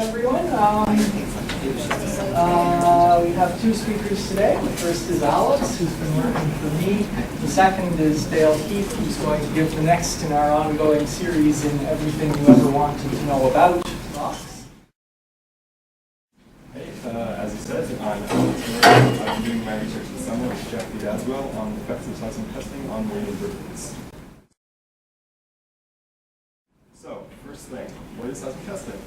everyone. We have two speakers today. The first is Alex, who's been working for me. The second is Dale Keith, who's going to give the next in our ongoing series in everything you ever wanted to know about rocks. Hey, as you said, I'm Alex Murray. I've been doing my research this summer with Jeffrey Daswell on the effects of seismic testing on marine invertebrates. So, first thing, what is seismic testing?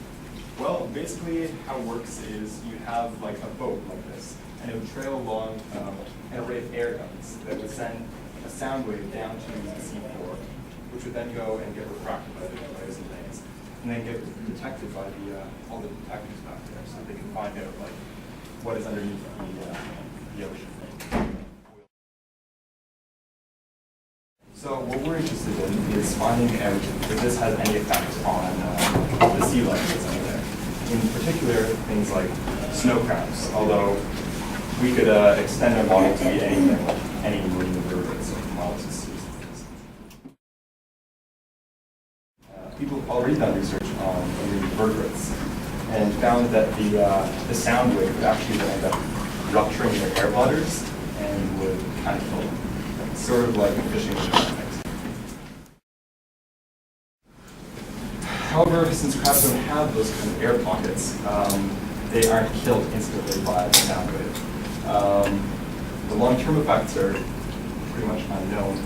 Well, basically how it works is you have like a boat like this, and it would trail along an array of air guns that would send a sound wave down to the seafloor, which would then go and get refracted by the waves and things, and then get detected by all the detectors back there, so that they can find out like what is underneath the ocean. So what we're interested in is finding out if this has any effect on the sea life that's under there. In particular, things like snow crabs, although we could extend our model to be anything, like any marine invertebrates, like mollusks. People have already done research on marine invertebrates and found that the sound wave would actually end up rupturing their air bladders and would kind of kill them. Sort of like a fishing effect. However, since crabs don't have those kind of air pockets, they aren't killed instantly by the sound wave. The long-term effects are pretty much unknown,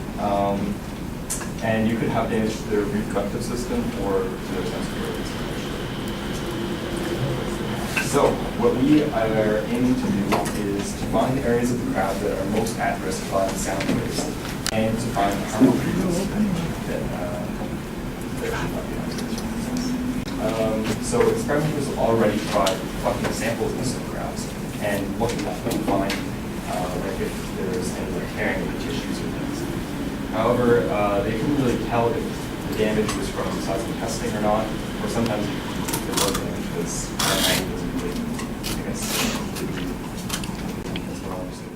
and you could have damage to their reproductive system or to their sensory organs. So what we are aiming to do is to find the areas of the crab that are most at risk by the sound waves, and to find harmful treatments so experimenters have already tried collecting samples of some crabs and looking at them to find like if there's any like tearing of the tissues or things. However, they couldn't really tell if the damage was from seismic testing or not, or sometimes there was damage because angle doesn't really, I guess, as well understood.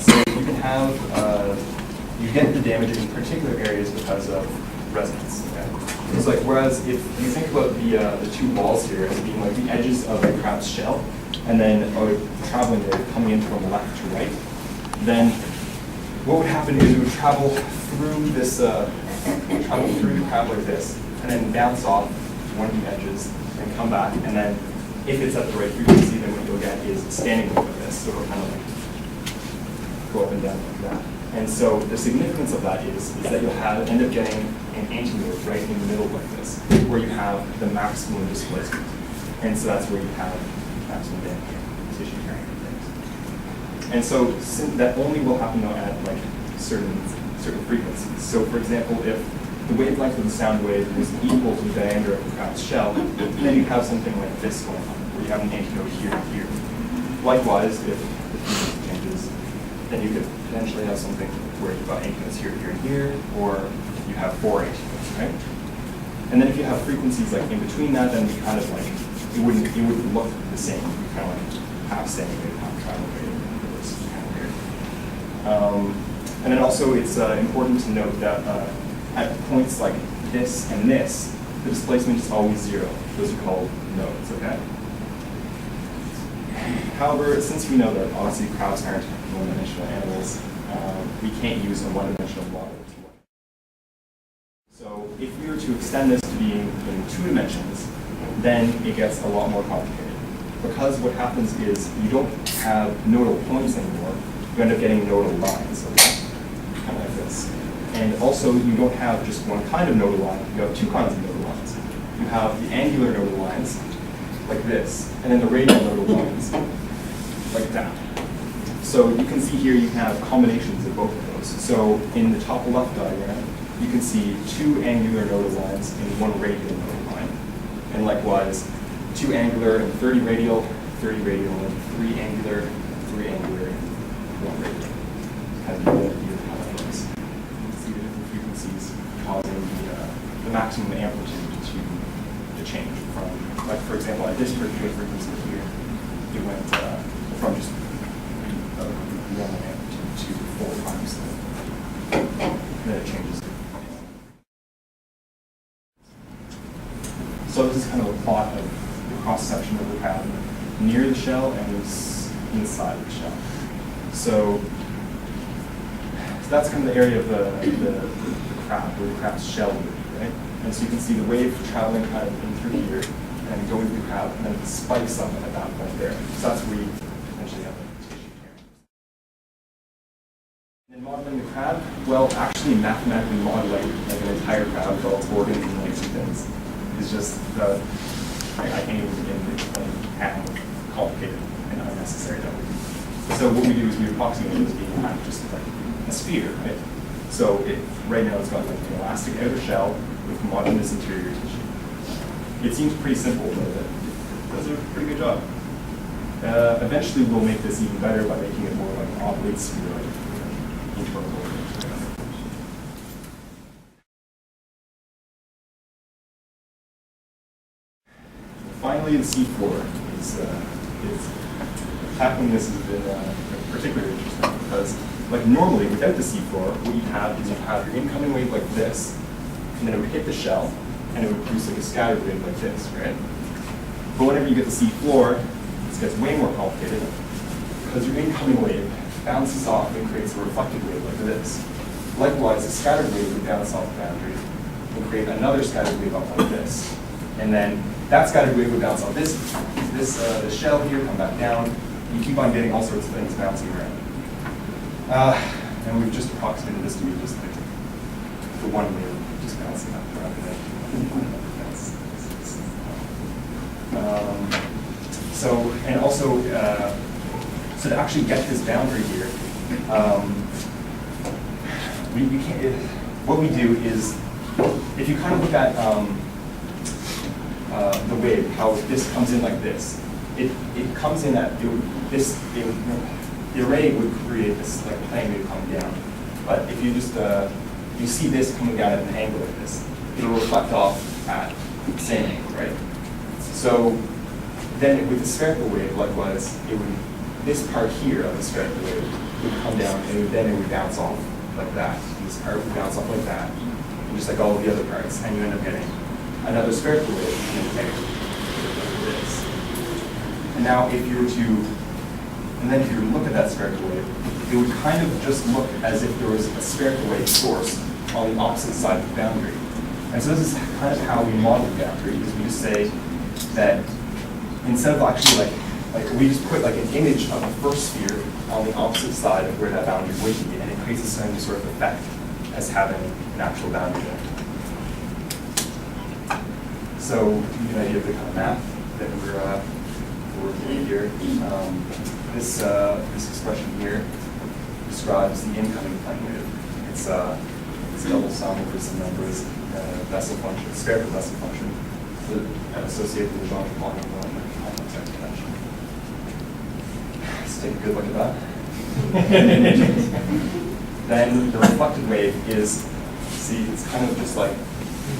So you can have, you get the damage in particular areas because of resonance. Okay? It's like, whereas if you think about the two balls here as being like the edges of a crab's shell, and then traveling there, coming in from left to right, then what would happen is it would travel through this, travel through the crab like this, and then bounce off one of the edges and come back, and then if it's at the right frequency, then what you'll get is standing like this, so it'll kind of like go up and down like that. And so the significance of that is that you'll end up getting an antinode right in the middle like this, where you have the maximum displacement. And so that's where you have maximum damage, tissue tearing and things. And so that only will happen though at like certain frequencies. So for example, if the wavelength of the sound wave is equal to the diameter of the crab's shell, then you have something like this going on, where you have an antinode here and here. Likewise, if the frequency changes, then you could potentially have something where you've got antennas here, here, and here, or you have 4 antennas, right? And then if you have frequencies like in between that, then we kind of like, it wouldn't look the same. You kind of like half standing wave, half traveling wave, and it's kind of weird. And then also it's important to note that at points like this and this, the displacement is always 0. Those are called nodes, okay? However, since we know that obviously crabs aren't one-dimensional animals, we can't use a one-dimensional model to work. So if we were to extend this to being in 2 dimensions, then it gets a lot more complicated. Because what happens is you don't have nodal points anymore, you end up getting nodal lines, okay? Kind of like this. And also you don't have just one kind of nodal line, you have 2 kinds of nodal lines. You have the angular nodal lines, like this, and then the radial nodal lines, like that. So you can see here you have combinations of both of those. So in the top left diagram, you can see 2 angular nodal lines and 1 radial nodal line. And likewise, 2 angular and 30 radial, and 3 angular, and 1 radial. Kind of know how that looks. You can see the different frequencies causing the maximum amplitude to change from, like for example, at this particular frequency here, it went from just 1 amplitude to 4 times. Then it changes. So this is kind of a plot of the cross-section of the crab near the shell and inside the shell. So that's kind of the area of the crab, where the crab's shell would be, right? And so you can see the wave traveling kind of in through here and going through the crab, and then it spikes up at that point there. So that's where you potentially have the tissue tearing. In modeling the crab, well, actually mathematically modeling like an entire crab with all its organs and legs and things is just I can't even begin to explain how complicated and unnecessary that would be. So what we do is we approximate it as being kind of just like a sphere, right? So right now it's got like an elastic outer shell with homogeneous interior tissue. It seems pretty simple, but it does a pretty good job. Eventually we'll make this even better by making it more like an oblate sphere, like internal organs. Finally, the seafloor is tackling this has been particularly interesting because, like normally, without the seafloor, what you have is you have your incoming wave like this, and then it would hit the shell, and it would produce like a scattered wave like this, right? But whenever you get the seafloor, this gets way more complicated because your incoming wave bounces off and creates a reflected wave like this. Likewise, a scattered wave would bounce off the boundary and create another scattered wave up like this, and then that scattered wave would bounce off the shell here, come back down. You keep on getting all sorts of things bouncing around. And we've just approximated this to be just like the one wave just bouncing up around the so to actually get this boundary here, we can't. What we do is, if you kind of look at the wave, how this comes in like this. It comes in at the array would create this like plane wave coming down. But if you just you see this coming down at an angle like this, it'll reflect off at the same angle, right? So then with the spherical wave, likewise, this part here of the spherical wave would come down and then it would bounce off like that. This part would bounce off like that, and just like all of the other parts, and you end up getting another spherical wave and then like this. And now if you were to look at that spherical wave, it would kind of just look as if there was a spherical wave source on the opposite side of the boundary. And so this is kind of how we model the boundary, is we just say that instead of actually like we just put like an image of the first sphere on the opposite side of where that boundary would be, and it creates the same sort of effect as having an actual boundary there. So you get an idea of the kind of math that we're working with here. This expression here describes the incoming plane wave. It's a double sum over some numbers, Bessel function, spherical Bessel function, associated with the geometry polynomial and the complex exponential. Let's take a good look at that. Then the reflected wave is, see, it's kind of just like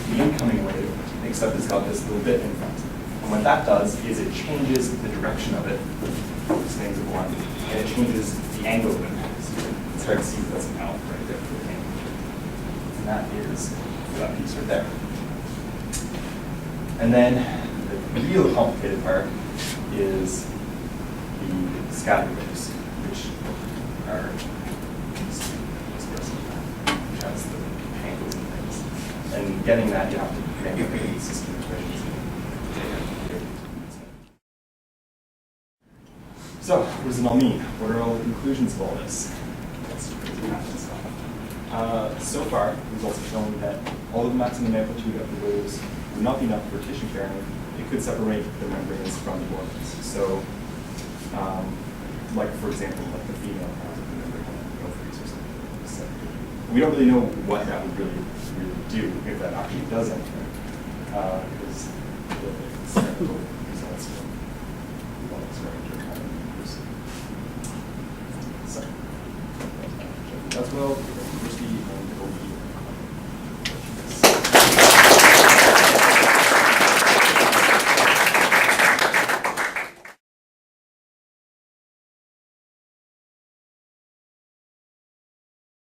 the incoming wave, except it's got this little bit in front. And what that does is it changes the direction of it, this thing's a one, and it changes the angle of it. So it's hard to see, that's an L right there for the angle. And that is that piece right there. And then the real complicated part is the scatter waves, which are which has the angles and things. And getting that, you have to manipulate the system equations. So, what does it all mean? What are all the conclusions of all this? So far, results have shown that although the maximum amplitude of the waves would not be enough for tissue carrying, it could separate the membranes from the organs. So, like for example, like the female has the membrane ovaries or something. So we don't really know what that would really do if that actually does anything, because the experimental results from one experiment are kind of loose. So that's well.